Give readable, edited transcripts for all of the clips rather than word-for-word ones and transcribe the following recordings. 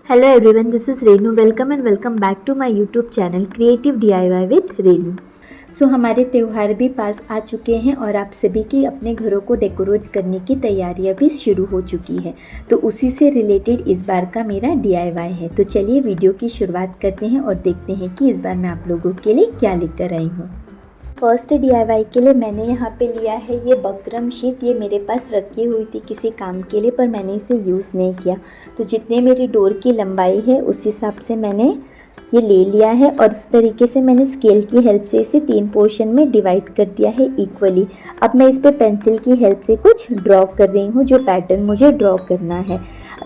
Hello everyone, this is Renu. Welcome and welcome back to my YouTube channel Creative DIY with Renu. हमारे त्यौहार भी पास आ चुके हैं और आप सभी की अपने घरों को डेकोरेट करने की तैयारियां भी शुरू हो चुकी है। तो उसी से रिलेटेड इस बार का मेरा DIY है। तो चलिए वीडियो की शुरुआत करते हैं और देखते हैं कि इस बार मैं आप लोगों के लिए क्या लेकर आई हूँ। फर्स्ट DIY के लिए मैंने यहाँ पे लिया है ये बकरम शीट। ये मेरे पास रखी हुई थी किसी काम के लिए, पर मैंने इसे यूज़ नहीं किया। तो जितने मेरी डोर की लंबाई है उस हिसाब से मैंने ये ले लिया है और इस तरीके से मैंने स्केल की हेल्प से इसे 3 पोर्शन में डिवाइड कर दिया है इक्वली। अब मैं इस पे पेंसिल की हेल्प से कुछ ड्रॉ कर रही हूँ, जो पैटर्न मुझे ड्रॉ करना है।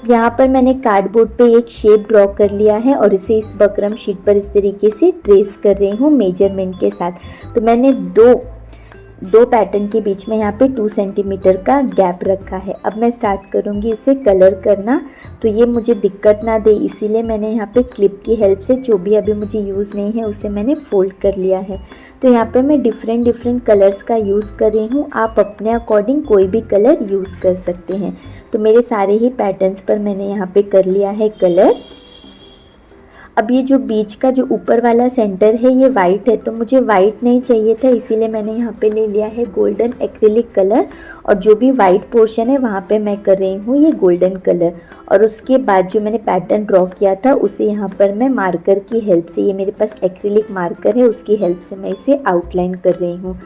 यहाँ पर मैंने कार्डबोर्ड पे एक शेप ड्रॉ कर लिया है और इसे इस बकरम शीट पर इस तरीके से ट्रेस कर रही हूँ मेजरमेंट के साथ। तो मैंने दो पैटर्न के बीच में यहाँ पे 2 सेंटीमीटर का गैप रखा है। अब मैं स्टार्ट करूँगी इसे कलर करना, तो ये मुझे दिक्कत ना दे इसीलिए मैंने यहाँ पे क्लिप की हेल्प से जो भी अभी मुझे यूज़ नहीं है उसे मैंने फोल्ड कर लिया है। तो यहाँ पे मैं डिफरेंट कलर्स का यूज़ कर रही हूँ। आप अपने अकॉर्डिंग कोई भी कलर यूज़ कर सकते हैं। तो मेरे सारे ही पैटर्न्स पर मैंने यहाँ पे कर लिया है कलर। अब ये जो बीच का जो ऊपर वाला सेंटर है ये वाइट है, तो मुझे वाइट नहीं चाहिए था, इसीलिए मैंने यहाँ पे ले लिया है गोल्डन एक्रिलिक कलर। और जो भी वाइट पोर्शन है वहाँ पे मैं कर रही हूँ ये गोल्डन कलर। और उसके बाद जो मैंने पैटर्न ड्रॉ किया था उसे यहाँ पर मैं मार्कर की हेल्प से, ये मेरे पास एक्रिलिक मार्कर है, उसकी हेल्प से मैं इसे आउटलाइन कर रही हूँ।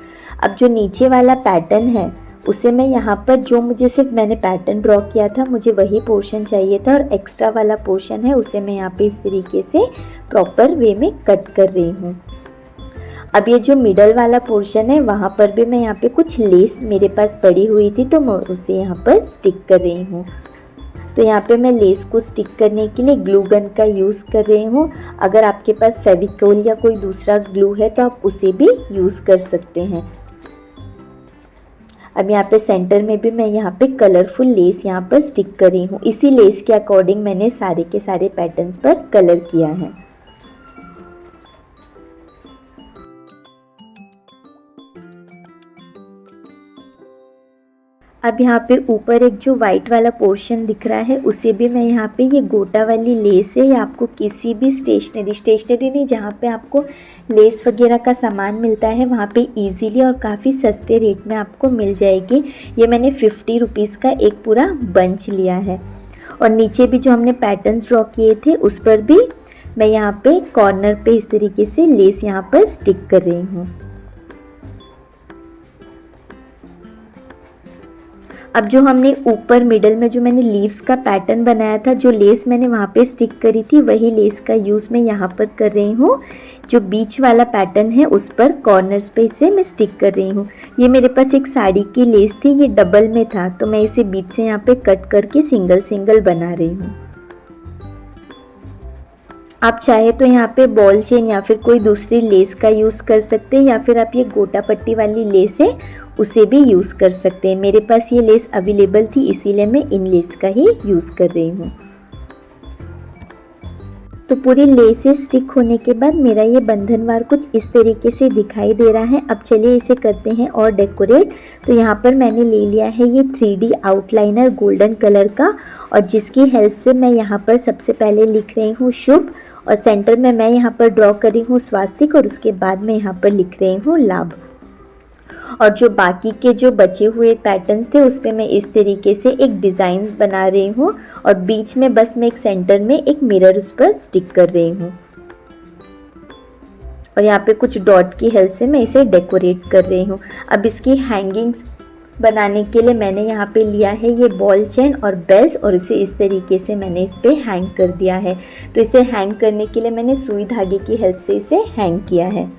अब जो नीचे वाला पैटर्न है उसे मैं यहाँ पर, जो मुझे सिर्फ मैंने पैटर्न ड्रॉ किया था मुझे वही पोर्शन चाहिए था, और एक्स्ट्रा वाला पोर्शन है उसे मैं यहाँ पे इस तरीके से प्रॉपर वे में कट कर रही हूँ। अब ये जो मिडल वाला पोर्शन है वहाँ पर भी मैं यहाँ पे कुछ लेस मेरे पास पड़ी हुई थी, तो मैं उसे यहाँ पर स्टिक कर रही हूँ। तो यहाँ पे मैं लेस को स्टिक करने के लिए ग्लू गन का यूज़ कर रही हूँ। अगर आपके पास फेविकोल या कोई दूसरा ग्लू है तो आप उसे भी यूज़ कर सकते हैं। अब यहाँ पे सेंटर में भी मैं यहाँ पे कलरफुल लेस यहाँ पर स्टिक कर रही हूँ। इसी लेस के अकॉर्डिंग मैंने सारे के सारे पैटर्न्स पर कलर किया है। अब यहाँ पे ऊपर एक जो वाइट वाला पोर्शन दिख रहा है उसे भी मैं यहाँ पे, ये गोटा वाली लेस है, या आपको किसी भी स्टेशनरी नहीं, जहाँ पे आपको लेस वगैरह का सामान मिलता है वहाँ पे इजीली और काफ़ी सस्ते रेट में आपको मिल जाएगी। ये मैंने 50 रुपीज़ का एक पूरा बंच लिया है। और नीचे भी जो हमने पैटर्न्स ड्रॉ किए थे उस पर भी मैं यहाँ पे कॉर्नर पे इस तरीके से लेस यहाँ पर स्टिक कर रही हूँ। अब जो हमने ऊपर मिडल में जो मैंने लीव्स का पैटर्न बनाया था, जो लेस मैंने वहाँ पे स्टिक करी थी वही लेस का यूज़ मैं यहाँ पर कर रही हूँ। जो बीच वाला पैटर्न है उस पर कॉर्नर्स पे इसे मैं स्टिक कर रही हूँ। ये मेरे पास एक साड़ी की लेस थी, ये डबल में था, तो मैं इसे बीच से यहाँ पे कट करके सिंगल बना रही हूँ। आप चाहे तो यहाँ पे बॉल चेन या फिर कोई दूसरी लेस का यूज़ कर सकते हैं, या फिर आप ये गोटा पट्टी वाली लेस है उसे भी यूज़ कर सकते हैं। मेरे पास ये लेस अवेलेबल थी इसीलिए मैं इन लेस का ही यूज़ कर रही हूँ। तो पूरी लेसेस स्टिक होने के बाद मेरा ये बंधनवार कुछ इस तरीके से दिखाई दे रहा है। अब चलिए इसे करते हैं और डेकोरेट। तो यहाँ पर मैंने ले लिया है ये 3D आउटलाइनर गोल्डन कलर का, और जिसकी हेल्प से मैं यहाँ पर सबसे पहले लिख रही हूँ शुभ, और सेंटर में मैं यहाँ पर ड्रॉ कर रही हूँ स्वास्तिक, और उसके बाद मैं यहाँ पर लिख रही हूँ लाभ। और जो बाकी के जो बचे हुए पैटर्न्स थे उस पर मैं इस तरीके से एक डिज़ाइन बना रही हूँ, और बीच में बस मैं एक सेंटर में एक मिरर उस पर स्टिक कर रही हूँ। और यहाँ पे कुछ डॉट की हेल्प से मैं इसे डेकोरेट कर रही हूँ। अब इसकी हैंगिंग्स बनाने के लिए मैंने यहाँ पे लिया है ये बॉल चेन और बेल्स, और इसे इस तरीके से मैंने इस पर हैंग कर दिया है। तो इसे हैंग करने के लिए मैंने सुई धागे की हेल्प से इसे हैंग किया है।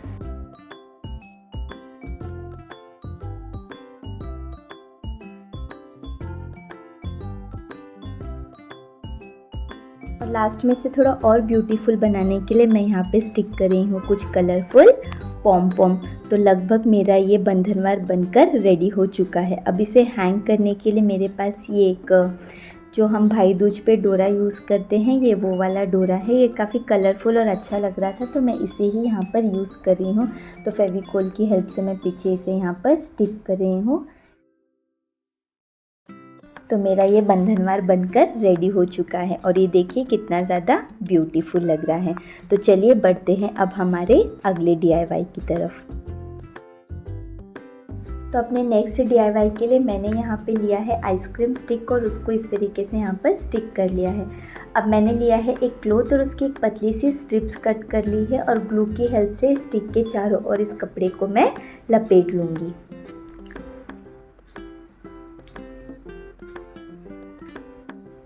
और लास्ट में से थोड़ा और ब्यूटीफुल बनाने के लिए मैं यहाँ पे स्टिक कर रही हूँ कुछ कलरफुल पॉम। तो लगभग मेरा ये बंधनवार बनकर रेडी हो चुका है। अब इसे हैंग करने के लिए मेरे पास ये एक, जो हम भाई दूज पे डोरा यूज़ करते हैं, ये वो वाला डोरा है। ये काफ़ी कलरफुल और अच्छा लग रहा था तो मैं इसे ही यहाँ पर यूज़ कर रही हूँ। तो फेविकोल की हेल्प से मैं पीछे इसे यहाँ पर स्टिक कर रही हूँ। तो मेरा ये बंधनवार बनकर रेडी हो चुका है और ये देखिए कितना ज़्यादा ब्यूटीफुल लग रहा है। तो चलिए बढ़ते हैं अब हमारे अगले DIY की तरफ। तो अपने नेक्स्ट DIY के लिए मैंने यहाँ पे लिया है आइसक्रीम स्टिक और उसको इस तरीके से यहाँ पर स्टिक कर लिया है। अब मैंने लिया है एक क्लॉथ और उसकी एक पतली सी स्ट्रिप्स कट कर ली है और ग्लू की हेल्प से स्टिक के चारों ओर इस कपड़े को मैं लपेट लूँगी।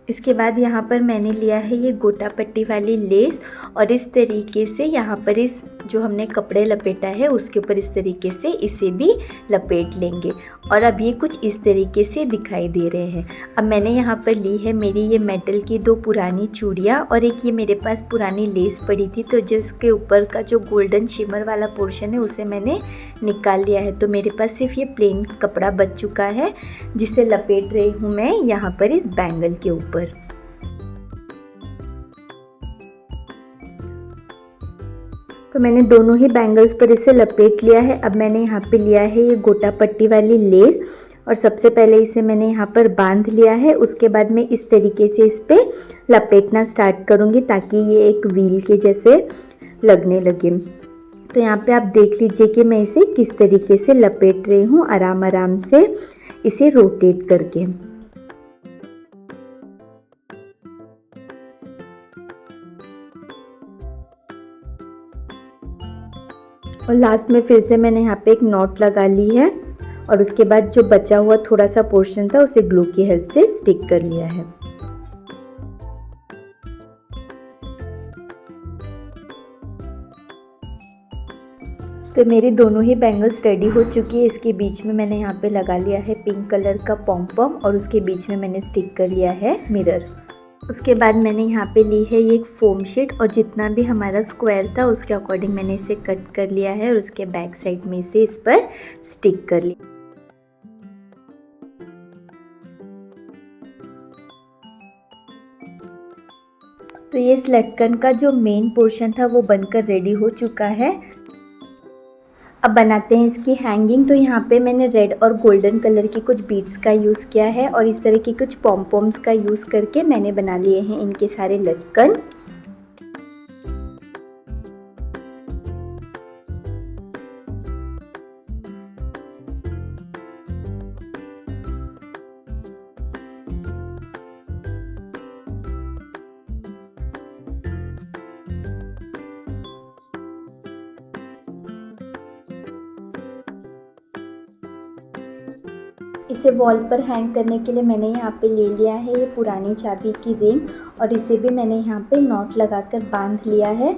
इसके बाद यहाँ पर मैंने लिया है ये गोटा पट्टी वाली लेस और इस तरीके से यहाँ पर इस जो हमने कपड़े लपेटा है उसके ऊपर इस तरीके से इसे भी लपेट लेंगे और अब ये कुछ इस तरीके से दिखाई दे रहे हैं। अब मैंने यहाँ पर ली है मेरी ये मेटल की 2 पुरानी चूड़ियाँ और एक ये मेरे पास पुरानी लेस पड़ी थी, तो जो उसके ऊपर का जो गोल्डन शिमर वाला पोर्शन है उसे मैंने निकाल लिया है। तो मेरे पास सिर्फ ये प्लेन कपड़ा बच चुका है जिसे लपेट रही हूँ मैं यहाँ पर इस बैंगल के ऊपर। तो मैंने दोनों ही बैंगल्स पर इसे लपेट लिया है। अब मैंने यहाँ पे लिया है ये गोटा पट्टी वाली लेस और सबसे पहले इसे मैंने यहाँ पर बांध लिया है। उसके बाद मैं इस तरीके से इस पे लपेटना स्टार्ट करूँगी ताकि ये एक व्हील के जैसे लगने लगे। तो यहाँ पे आप देख लीजिए कि मैं इसे किस तरीके से लपेट रही हूँ, आराम आराम से इसे रोटेट करके। और लास्ट में फिर से मैंने यहाँ पे एक नॉट लगा ली है और उसके बाद जो बचा हुआ थोड़ा सा पोर्शन था उसे ग्लू की हेल्प से स्टिक कर लिया है। तो मेरी दोनों ही बैंगल्स रेडी हो चुकी है। इसके बीच में मैंने यहाँ पे लगा लिया है पिंक कलर का पॉम और उसके बीच में मैंने स्टिक कर लिया है मिरर। उसके बाद मैंने यहाँ पे ली है ये एक फोम शीट और जितना भी हमारा स्क्वायर था उसके अकॉर्डिंग मैंने इसे कट कर लिया है और उसके बैक साइड में इसे इस पर स्टिक कर लिया। तो ये इस लटकन का जो मेन पोर्शन था वो बनकर रेडी हो चुका है। अब बनाते हैं इसकी हैंगिंग। तो यहाँ पे मैंने रेड और गोल्डन कलर की कुछ बीड्स का यूज़ किया है और इस तरह की कुछ पॉम्स का यूज़ करके मैंने बना लिए हैं इनके सारे लटकन। इसे वॉल पर हैंग करने के लिए मैंने यहाँ पे ले लिया है ये पुरानी चाबी की रिंग और इसे भी मैंने यहाँ पे नॉट लगाकर बांध लिया है।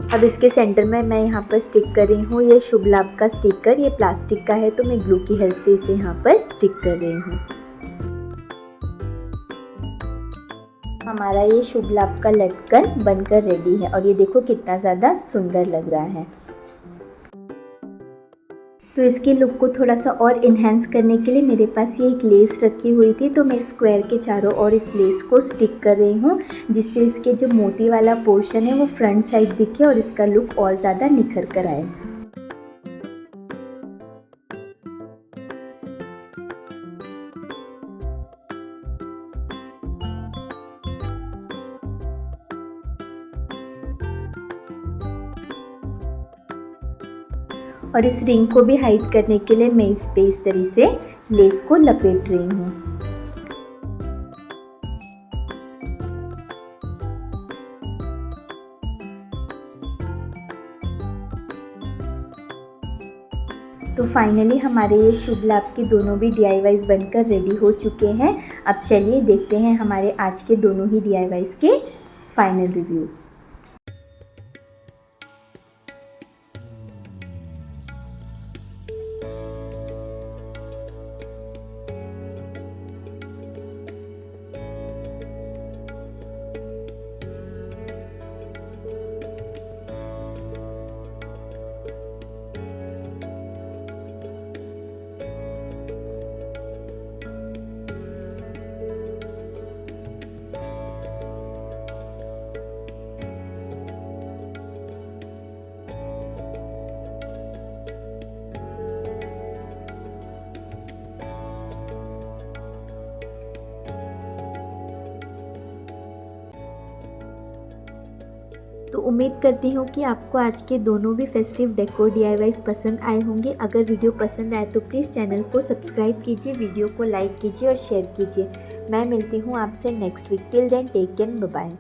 अब इसके सेंटर में मैं यहाँ पर स्टिक कर रही हूँ ये शुभ लाभ का स्टिकर। ये प्लास्टिक का है तो मैं ग्लू की हेल्प से इसे यहाँ पर स्टिक कर रही हूँ। हमारा ये शुभ लाभ का लटकन बनकर रेडी है और ये देखो कितना ज़्यादा सुंदर लग रहा है। तो इसके लुक को थोड़ा सा और इन्हेंस करने के लिए मेरे पास ये एक लेस रखी हुई थी, तो मैं स्क्वायर के चारों ओर इस लेस को स्टिक कर रही हूँ जिससे इसके जो मोती वाला पोर्शन है वो फ्रंट साइड दिखे और इसका लुक और ज़्यादा निखर कर आए। और इस रिंग को भी हाइड करने के लिए मैं इस पे इस तरह से लेस को लपेट रही हूँ। तो फाइनली हमारे ये शुभ लाभ के दोनों भी DIYs बनकर रेडी हो चुके हैं। अब चलिए देखते हैं हमारे आज के दोनों ही DIYs के फाइनल रिव्यू। तो उम्मीद करती हूँ कि आपको आज के दोनों भी फेस्टिव डेकोर DIYs पसंद आए होंगे। अगर वीडियो पसंद आए तो प्लीज़ चैनल को सब्सक्राइब कीजिए, वीडियो को लाइक कीजिए और शेयर कीजिए। मैं मिलती हूँ आपसे next week. Till then take care, bye bye.